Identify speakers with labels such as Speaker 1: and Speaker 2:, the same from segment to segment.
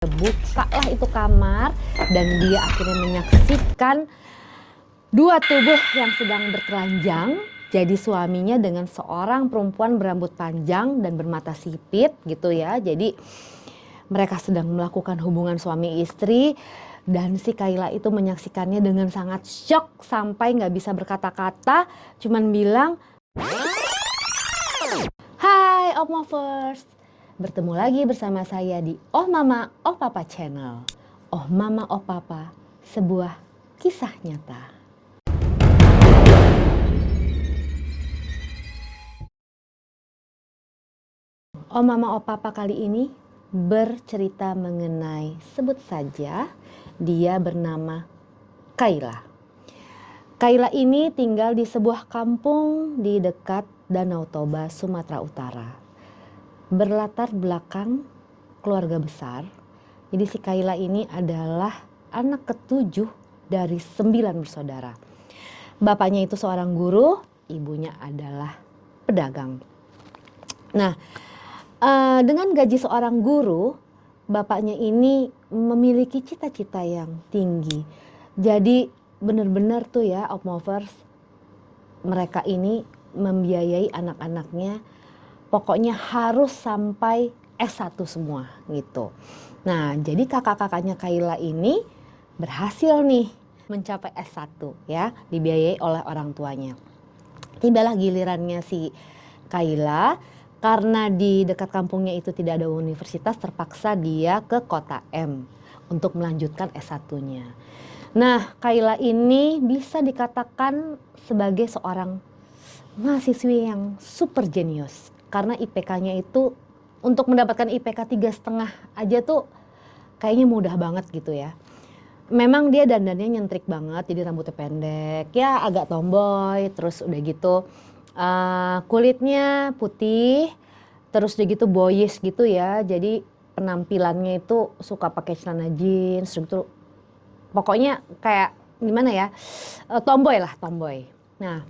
Speaker 1: Bukalah itu kamar dan dia akhirnya menyaksikan dua tubuh yang sedang bertelanjang. Jadi suaminya dengan seorang perempuan berambut panjang dan bermata sipit gitu ya. Jadi mereka sedang melakukan hubungan suami istri dan si Kayla itu menyaksikannya dengan sangat shock sampai nggak bisa berkata-kata, cuman bilang, "Hai Om Lovers, bertemu lagi bersama saya di Oh Mama Oh Papa Channel. Oh Mama Oh Papa, sebuah kisah nyata." Oh Mama Oh Papa kali ini bercerita mengenai, sebut saja dia bernama Kayla. Kayla ini tinggal di sebuah kampung di dekat Danau Toba, Sumatera Utara. Berlatar belakang keluarga besar. Jadi si Kayla ini adalah anak ketujuh dari 9 bersaudara. Bapaknya itu seorang guru, ibunya adalah pedagang. Nah, dengan gaji seorang guru, bapaknya ini memiliki cita-cita yang tinggi. Jadi benar-benar tuh ya, Opmovers, mereka ini membiayai anak-anaknya, pokoknya harus sampai S1 semua gitu. Nah, jadi kakak-kakaknya Kayla ini berhasil nih mencapai S1 ya, dibiayai oleh orang tuanya. Tibalah gilirannya si Kayla, karena di dekat kampungnya itu tidak ada universitas, terpaksa dia ke kota M untuk melanjutkan S1-nya. Nah, Kayla ini bisa dikatakan sebagai seorang mahasiswi yang super jenius. Karena IPK-nya itu, untuk mendapatkan IPK 3,5 aja tuh kayaknya mudah banget gitu ya. Memang dia dandannya nyentrik banget, jadi rambutnya pendek, ya agak tomboy, terus udah gitu kulitnya putih, terus udah gitu boyish gitu ya. Jadi penampilannya itu suka pakai celana jeans, gitu. Pokoknya kayak gimana ya, tomboy lah, tomboy. Nah,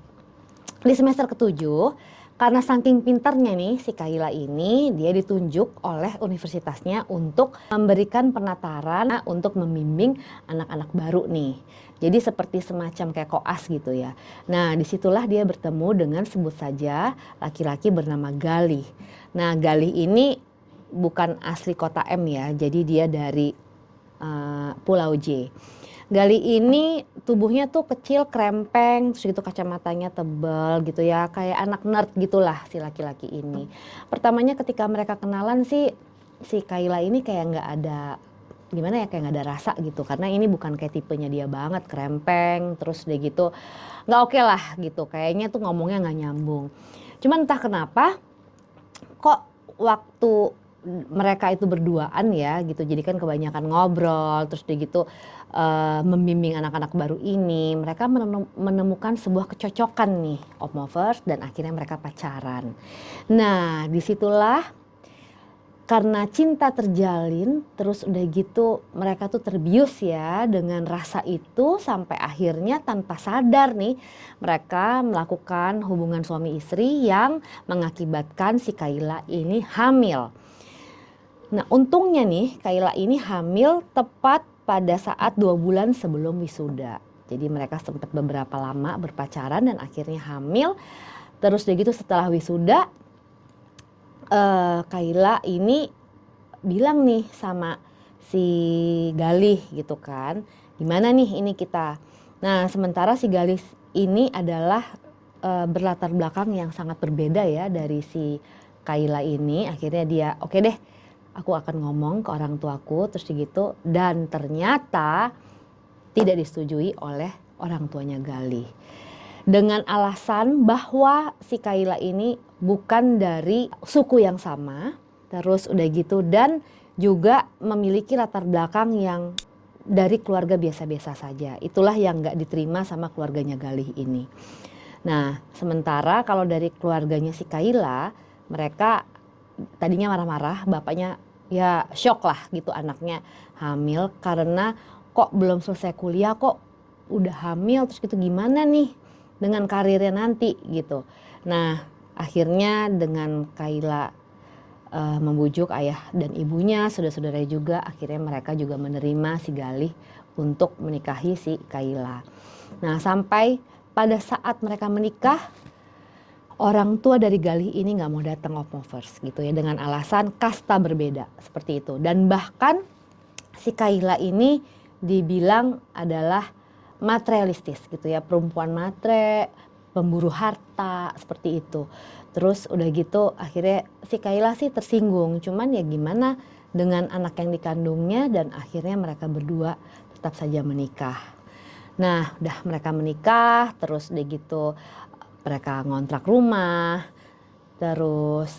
Speaker 1: di semester ketujuh, karena saking pintarnya nih si Kayla ini, dia ditunjuk oleh universitasnya untuk memberikan penataran untuk membimbing anak-anak baru nih. Jadi seperti semacam kayak koas gitu ya. Nah, disitulah dia bertemu dengan, sebut saja, laki-laki bernama Galih. Nah, Galih ini bukan asli kota M ya, jadi dia dari Pulau J. Galih ini tubuhnya tuh kecil, krempeng, terus gitu kacamatanya tebal gitu ya, kayak anak nerd gitulah si laki-laki ini. Pertamanya ketika mereka kenalan sih, si Kayla ini kayak nggak ada, gimana ya, kayak nggak ada rasa gitu, karena ini bukan kayak tipenya dia banget, krempeng, terus udah gitu nggak oke lah gitu, kayaknya tuh ngomongnya nggak nyambung. Cuman entah kenapa kok waktu mereka itu berduaan ya gitu, jadi kan kebanyakan ngobrol, terus dia gitu membimbing anak-anak baru ini, mereka menemukan sebuah kecocokan nih, Opmovers, dan akhirnya mereka pacaran. Nah, disitulah karena cinta terjalin, terus udah gitu mereka tuh terbius ya dengan rasa itu, sampai akhirnya tanpa sadar nih mereka melakukan hubungan suami istri yang mengakibatkan si Kayla ini hamil. Nah, untungnya nih Kayla ini hamil tepat pada saat 2 bulan sebelum wisuda. Jadi mereka sempat beberapa lama berpacaran dan akhirnya hamil. Terus udah gitu setelah wisuda, Kayla ini bilang nih sama si Galih gitu kan, gimana nih ini kita. Nah, sementara si Galih ini adalah berlatar belakang yang sangat berbeda ya dari si Kayla ini. Akhirnya dia, oke deh, aku akan ngomong ke orang tuaku, terus gitu. Dan ternyata tidak disetujui oleh orang tuanya Galih. Dengan alasan bahwa si Kayla ini bukan dari suku yang sama, terus udah gitu, dan juga memiliki latar belakang yang dari keluarga biasa-biasa saja. Itulah yang gak diterima sama keluarganya Galih ini. Nah, sementara kalau dari keluarganya si Kayla, mereka tadinya marah-marah, bapaknya ya shock lah gitu, anaknya hamil, karena kok belum selesai kuliah kok udah hamil, terus gitu gimana nih dengan karirnya nanti gitu. Nah, akhirnya dengan Kayla membujuk ayah dan ibunya, saudara-saudaranya juga. Akhirnya mereka juga menerima si Galih untuk menikahi si Kaila. Nah, sampai pada saat mereka menikah, orang tua dari Galih ini nggak mau datang Opmovers gitu ya, dengan alasan kasta berbeda seperti itu. Dan bahkan si Kaila ini dibilang adalah materialistis gitu ya, perempuan matre, pemburu harta seperti itu. Terus udah gitu akhirnya si Kaila sih tersinggung, cuman ya gimana dengan anak yang dikandungnya, dan akhirnya mereka berdua tetap saja menikah. Nah udah mereka menikah, terus udah gitu mereka ngontrak rumah, terus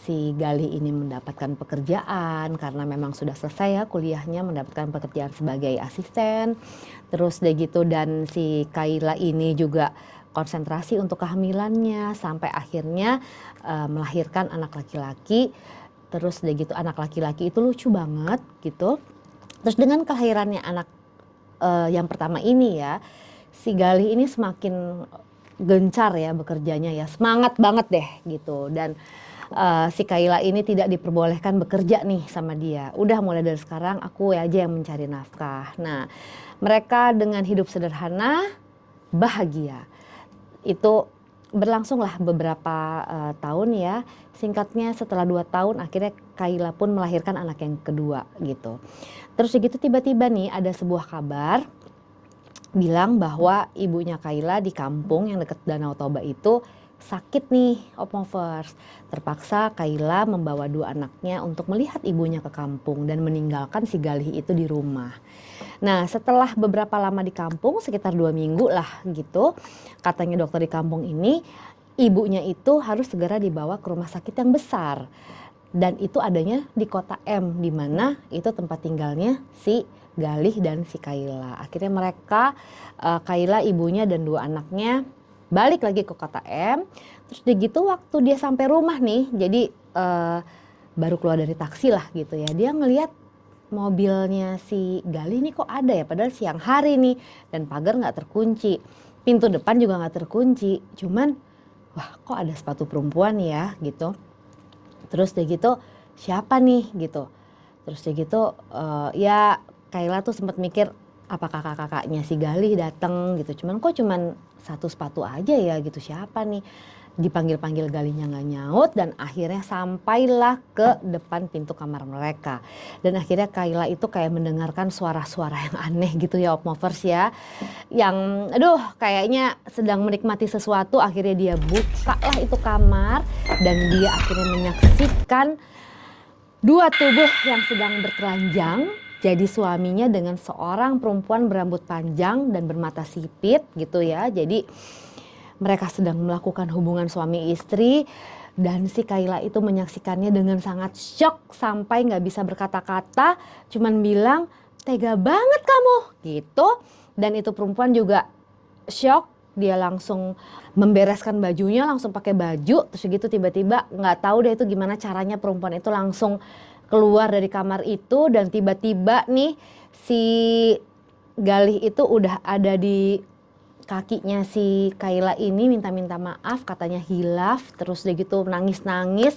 Speaker 1: si Galih ini mendapatkan pekerjaan karena memang sudah selesai ya kuliahnya, mendapatkan pekerjaan sebagai asisten. Terus udah gitu, dan si Kaila ini juga konsentrasi untuk kehamilannya sampai akhirnya melahirkan anak laki-laki. Terus udah gitu anak laki-laki itu lucu banget gitu. Terus dengan kelahirannya anak yang pertama ini ya, si Galih ini semakin gencar ya bekerjanya ya, semangat banget deh gitu. Dan si Kaila ini tidak diperbolehkan bekerja nih sama dia. Udah mulai dari sekarang aku aja yang mencari nafkah. Nah, mereka dengan hidup sederhana, bahagia. Itu berlangsunglah beberapa tahun ya. Singkatnya setelah 2 tahun akhirnya Kaila pun melahirkan anak yang kedua gitu. Terus begitu tiba-tiba nih ada sebuah kabar bilang bahwa ibunya Kaila di kampung yang dekat Danau Toba itu sakit nih, Opmovers. Terpaksa Kaila membawa 2 anaknya untuk melihat ibunya ke kampung dan meninggalkan si Galih itu di rumah. Nah setelah beberapa lama di kampung, sekitar 2 minggu lah gitu, katanya dokter di kampung ini, ibunya itu harus segera dibawa ke rumah sakit yang besar. Dan itu adanya di kota M, di mana itu tempat tinggalnya si Galih dan si Kaila. Akhirnya mereka, Kaila ibunya dan 2 anaknya balik lagi ke kota M. Terus begitu waktu dia sampai rumah nih, jadi baru keluar dari taksi lah gitu ya, dia ngelihat mobilnya si Galih nih kok ada ya, padahal siang hari nih, dan pagar nggak terkunci, pintu depan juga nggak terkunci, cuman wah kok ada sepatu perempuan ya gitu. Terus dia gitu siapa nih gitu. Terus dia gitu ya Kaila tuh sempat mikir apa kakak-kakaknya si Galih datang gitu. Cuman kok cuman 1 sepatu aja ya gitu, siapa nih. Dipanggil-panggil Galihnya nggak nyaut, dan akhirnya sampailah ke depan pintu kamar mereka. Dan akhirnya Kaila itu kayak mendengarkan suara-suara yang aneh gitu ya, Opmovers ya. Yang aduh kayaknya sedang menikmati sesuatu. Akhirnya dia buka lah itu kamar dan dia akhirnya menyaksikan 2 tubuh yang sedang bertelanjang. Jadi suaminya dengan seorang perempuan berambut panjang dan bermata sipit gitu ya. Jadi mereka sedang melakukan hubungan suami istri, dan si Kaila itu menyaksikannya dengan sangat syok sampai nggak bisa berkata-kata, cuman bilang tega banget kamu gitu. Dan itu perempuan juga syok, dia langsung membereskan bajunya, langsung pakai baju. Terus gitu tiba-tiba nggak tahu deh itu gimana caranya perempuan itu langsung keluar dari kamar itu, dan tiba-tiba nih si Galih itu udah ada di kakinya si Kaila ini, minta maaf, katanya hilaf. Terus dia gitu nangis-nangis,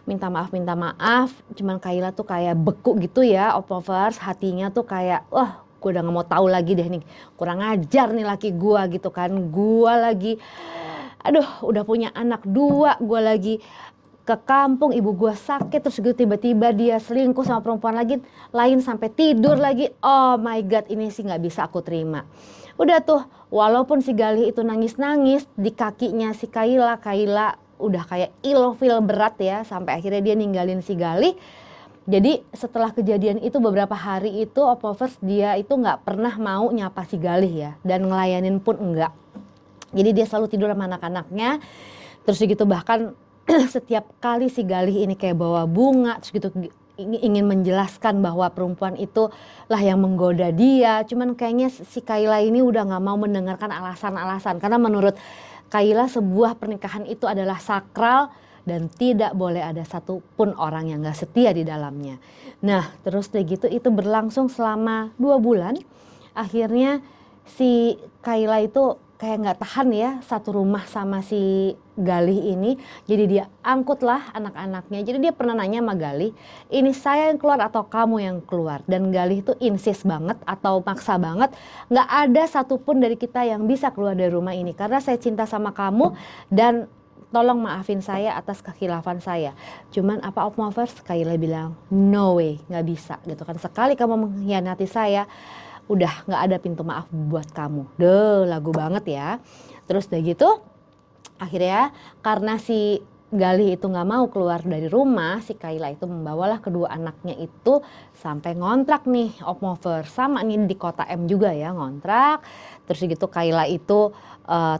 Speaker 1: minta maaf. Cuman Kaila tuh kayak beku gitu ya, Opmovers. Hatinya tuh kayak wah gue udah gak mau tahu lagi deh nih, kurang ajar nih laki gue gitu kan. Gue lagi aduh udah punya anak 2, gue lagi ke kampung, ibu gue sakit, terus gitu tiba-tiba dia selingkuh sama perempuan lagi lain sampai tidur lagi. Oh my god, ini sih nggak bisa aku terima. Udah tuh, walaupun si Galih itu nangis-nangis di kakinya si Kaila udah kayak ilfil berat ya, sampai akhirnya dia ninggalin si Galih. Jadi setelah kejadian itu beberapa hari itu, Opmovers, dia itu nggak pernah mau nyapa si Galih ya, dan ngelayanin pun enggak. Jadi dia selalu tidur sama anak-anaknya. Terus gitu bahkan setiap kali si Galih ini kayak bawa bunga, terus gitu ingin menjelaskan bahwa perempuan itu lah yang menggoda dia. Cuman kayaknya si Kaila ini udah gak mau mendengarkan alasan-alasan. Karena menurut Kaila sebuah pernikahan itu adalah sakral dan tidak boleh ada satupun orang yang gak setia di dalamnya. Nah terus deh gitu itu berlangsung selama 2 bulan. Akhirnya si Kaila itu kayak nggak tahan ya satu rumah sama si Galih ini. Jadi dia angkutlah anak-anaknya. Jadi dia pernah nanya sama Galih, ini saya yang keluar atau kamu yang keluar? Dan Galih itu insist banget atau maksa banget, nggak ada satupun dari kita yang bisa keluar dari rumah ini karena saya cinta sama kamu dan tolong maafin saya atas kekhilafan saya. Cuman apa Op Movers? Kayla bilang no way, nggak bisa gitu kan. Sekali kamu mengkhianati saya, udah nggak ada pintu maaf buat kamu. Lagu banget ya. Terus udah gitu akhirnya karena si Galih itu nggak mau keluar dari rumah, si Kayla itu membawalah kedua anaknya itu sampai ngontrak nih Op Movers. Sama nih di kota M juga ya ngontrak. Terus gitu Kayla itu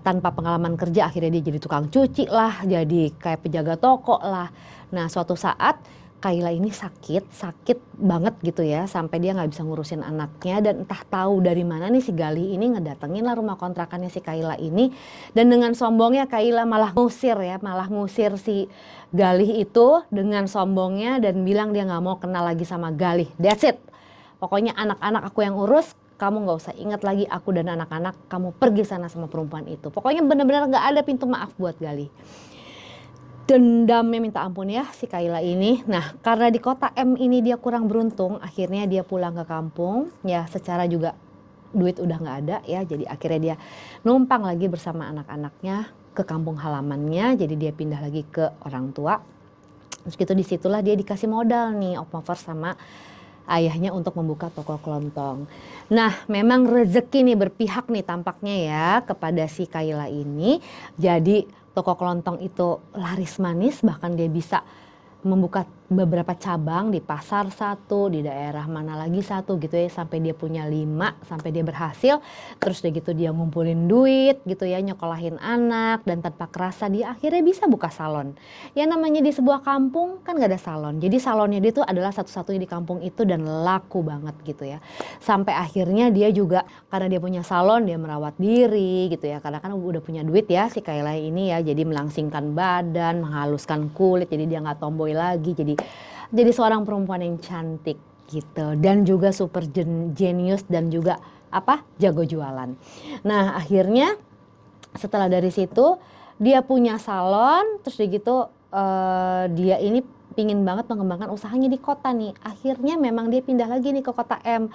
Speaker 1: tanpa pengalaman kerja akhirnya dia jadi tukang cuci lah, jadi kayak penjaga toko lah. Nah suatu saat Kayla ini sakit banget gitu ya, sampai dia nggak bisa ngurusin anaknya dan entah tahu dari mana nih si Galih ini ngedatengin lah rumah kontrakannya si Kayla ini. Dan dengan sombongnya Kayla malah ngusir si Galih itu dengan sombongnya dan bilang dia nggak mau kenal lagi sama Galih. That's it. Pokoknya anak-anak aku yang urus, kamu nggak usah ingat lagi aku dan anak-anak, kamu pergi sana sama perempuan itu. Pokoknya benar-benar nggak ada pintu maaf buat Galih. Dendamnya minta ampun ya si Kayla ini. Nah karena di kota M ini dia kurang beruntung, akhirnya dia pulang ke kampung ya, secara juga duit udah nggak ada ya, jadi akhirnya dia numpang lagi bersama anak-anaknya ke kampung halamannya. Jadi dia pindah lagi ke orang tua. Terus gitu disitulah dia dikasih modal nih Op Movers sama ayahnya untuk membuka toko kelontong. Nah memang rezeki nih berpihak nih tampaknya ya kepada si Kayla ini. Jadi toko kelontong itu laris manis, bahkan dia bisa membuka beberapa cabang di pasar satu, di daerah mana lagi satu gitu ya, sampai dia punya 5, sampai dia berhasil. Terus udah gitu dia ngumpulin duit gitu ya, nyekolahin anak, dan tanpa kerasa dia akhirnya bisa buka salon. Ya namanya di sebuah kampung kan gak ada salon, jadi salonnya dia tuh adalah satu-satunya di kampung itu dan laku banget gitu ya. Sampai akhirnya dia juga karena dia punya salon, dia merawat diri gitu ya, karena kan udah punya duit ya si Kayla ini ya, jadi melangsingkan badan, menghaluskan kulit, jadi dia gak tomboy lagi, jadi seorang perempuan yang cantik gitu, dan juga super jenius dan juga jago jualan. Nah akhirnya setelah dari situ dia punya salon, terus gitu dia ini pingin banget mengembangkan usahanya di kota nih. Akhirnya memang dia pindah lagi nih ke kota M.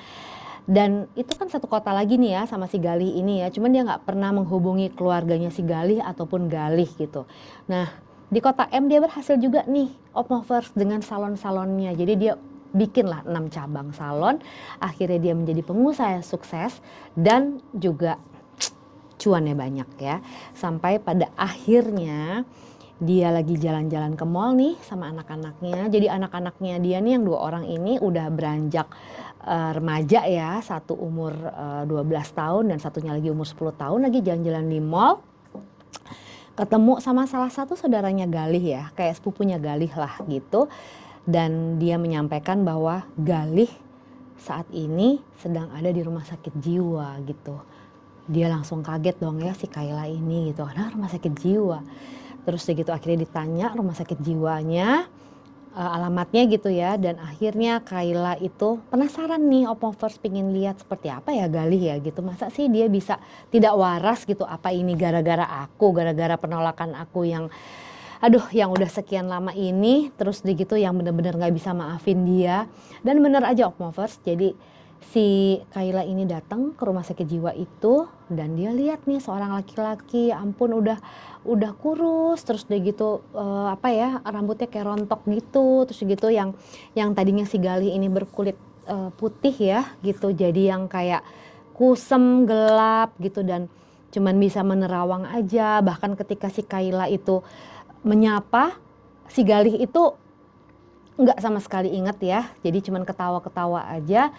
Speaker 1: Dan itu kan satu kota lagi nih ya sama si Galih ini ya, cuman dia nggak pernah menghubungi keluarganya si Galih ataupun Galih gitu. Nah di kota M dia berhasil juga nih Op Movers dengan salon-salonnya. Jadi dia bikinlah 6 cabang salon. Akhirnya dia menjadi pengusaha yang sukses dan juga cuannya banyak ya. Sampai pada akhirnya dia lagi jalan-jalan ke mall nih sama anak-anaknya. Jadi anak-anaknya dia nih yang 2 orang ini udah beranjak remaja ya. Satu umur 12 tahun dan satunya lagi umur 10 tahun lagi jalan-jalan di mall. Ketemu sama salah satu saudaranya Galih ya, kayak sepupunya Galih lah gitu. Dan dia menyampaikan bahwa Galih saat ini sedang ada di rumah sakit jiwa gitu. Dia langsung kaget dong ya si Kayla ini gitu, karena rumah sakit jiwa. Terus gitu akhirnya ditanya rumah sakit jiwanya, alamatnya gitu ya, dan akhirnya Kayla itu penasaran nih Op Movers, pingin lihat seperti apa ya Galih ya gitu, masa sih dia bisa tidak waras gitu, apa ini gara-gara aku, gara-gara penolakan aku yang yang udah sekian lama ini, terus gitu yang bener-bener gak bisa maafin dia. Dan bener aja Op Movers, jadi si Kayla ini datang ke rumah sakit jiwa itu dan dia lihat nih seorang laki-laki, ya ampun udah kurus, terus dia gitu rambutnya kayak rontok gitu, terus gitu yang tadinya si Galih ini berkulit putih ya gitu, jadi yang kayak kusem gelap gitu dan cuman bisa menerawang aja. Bahkan ketika si Kayla itu menyapa, si Galih itu nggak sama sekali inget ya, jadi cuman ketawa-ketawa aja.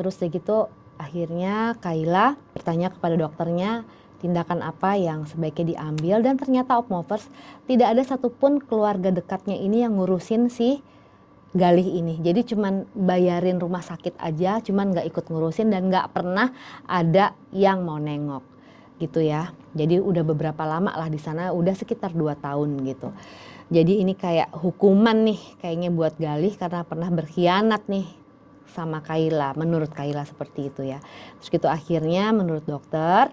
Speaker 1: Terus gitu akhirnya Kayla bertanya kepada dokternya tindakan apa yang sebaiknya diambil, dan ternyata Op Movers tidak ada satupun keluarga dekatnya ini yang ngurusin si Galih ini. Jadi cuman bayarin rumah sakit aja, cuman nggak ikut ngurusin dan nggak pernah ada yang mau nengok gitu ya. Jadi udah beberapa lama lah di sana, udah sekitar 2 tahun gitu. Jadi ini kayak hukuman nih kayaknya buat Galih karena pernah berkhianat nih sama Kayla, menurut Kayla seperti itu ya. Terus gitu akhirnya menurut dokter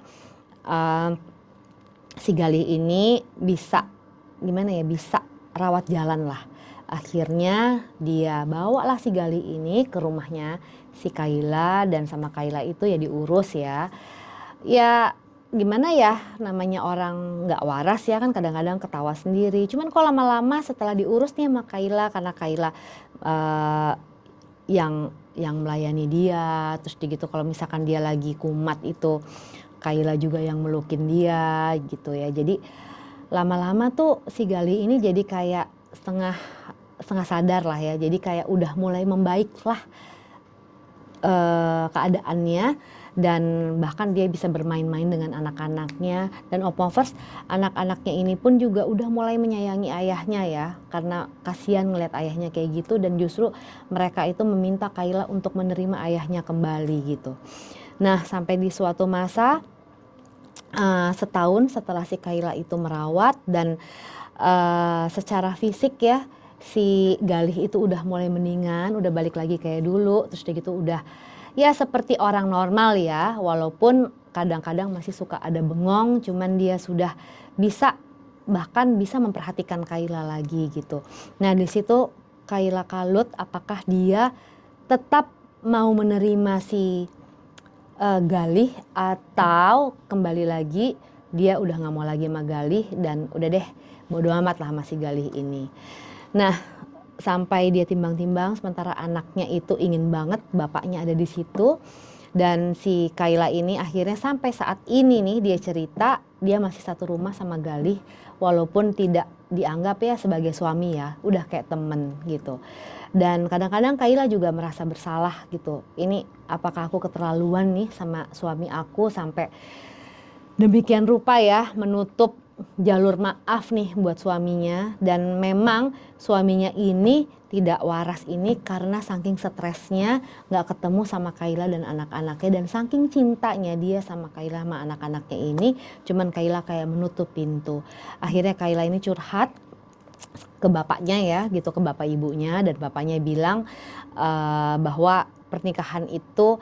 Speaker 1: si Galih ini bisa gimana ya, bisa rawat jalan lah. Akhirnya dia bawalah si Galih ini ke rumahnya si Kayla, dan sama Kayla itu ya diurus ya. Ya gimana ya, namanya orang nggak waras ya kan, kadang-kadang ketawa sendiri. Cuman kok lama-lama setelah diurus nih sama Kayla, karena Kayla eh, yang melayani dia, terus gitu kalau misalkan dia lagi kumat itu Kayla juga yang melukin dia gitu ya. Jadi lama-lama tuh si Galih ini jadi kayak setengah setengah sadar lah ya. Jadi kayak udah mulai membaik lah keadaannya, dan bahkan dia bisa bermain-main dengan anak-anaknya. Dan Opmovers, anak-anaknya ini pun juga udah mulai menyayangi ayahnya ya, karena kasihan ngeliat ayahnya kayak gitu, dan justru mereka itu meminta Kayla untuk menerima ayahnya kembali gitu. Nah sampai di suatu masa setahun setelah si Kayla itu merawat dan secara fisik ya, si Galih itu udah mulai mendingan, udah balik lagi kayak dulu, terus dia gitu udah ya seperti orang normal ya, walaupun kadang-kadang masih suka ada bengong, cuman dia sudah bisa, bahkan bisa memperhatikan Kayla lagi gitu. Nah di situ Kayla kalut apakah dia tetap mau menerima si Galih, atau kembali lagi dia udah nggak mau lagi sama Galih dan udah deh bodo amat lah sama si Galih ini. Nah sampai dia timbang-timbang, sementara anaknya itu ingin banget bapaknya ada di situ, dan si Kayla ini akhirnya sampai saat ini nih dia cerita dia masih satu rumah sama Galih, walaupun tidak dianggap ya sebagai suami ya, udah kayak temen gitu. Dan kadang-kadang Kayla juga merasa bersalah gitu, ini apakah aku keterlaluan nih sama suami aku sampai demikian rupa ya menutup jalur maaf nih buat suaminya. Dan memang suaminya ini tidak waras ini karena saking stresnya gak ketemu sama Kayla dan anak-anaknya, dan saking cintanya dia sama Kayla sama anak-anaknya ini, cuman Kayla kayak menutup pintu. Akhirnya Kayla ini curhat ke bapaknya ya gitu, ke bapak ibunya, dan bapaknya bilang bahwa pernikahan itu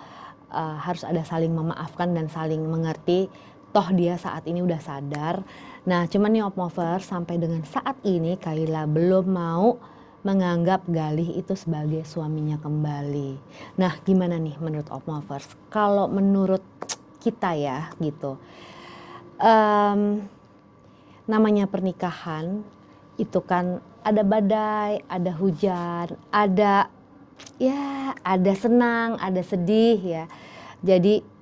Speaker 1: harus ada saling memaafkan dan saling mengerti, toh dia saat ini udah sadar. Nah cuman nih Opmovers, sampai dengan saat ini Kayla belum mau menganggap Galih itu sebagai suaminya kembali. Nah gimana nih menurut Opmovers? Kalau menurut kita ya gitu, namanya pernikahan itu kan ada badai, ada hujan, ada ya ada senang, ada sedih ya. Jadi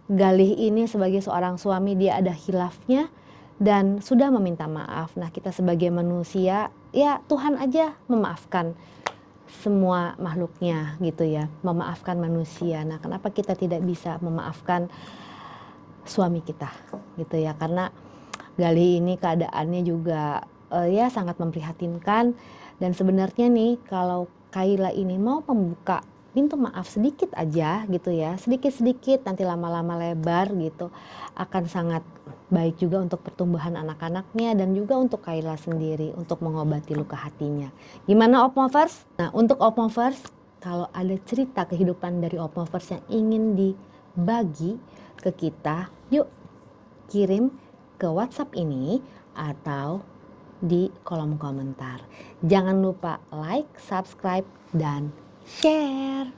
Speaker 1: Galih ini sebagai seorang suami dia ada khilafnya dan sudah meminta maaf. Nah kita sebagai manusia ya Tuhan aja memaafkan semua makhluknya gitu ya, memaafkan manusia. Nah kenapa kita tidak bisa memaafkan suami kita gitu ya, karena Galih ini keadaannya juga ya sangat memprihatinkan. Dan sebenarnya nih kalau Kayla ini mau membuka pintu maaf sedikit aja gitu ya, sedikit-sedikit, nanti lama-lama lebar gitu, akan sangat baik juga untuk pertumbuhan anak-anaknya dan juga untuk Kayla sendiri untuk mengobati luka hatinya. Gimana Opmovers? Nah untuk Opmovers, kalau ada cerita kehidupan dari Opmovers yang ingin dibagi ke kita, yuk kirim ke WhatsApp ini atau di kolom komentar. Jangan lupa like, subscribe, dan share.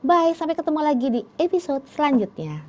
Speaker 1: Bye, sampai ketemu lagi di episode selanjutnya.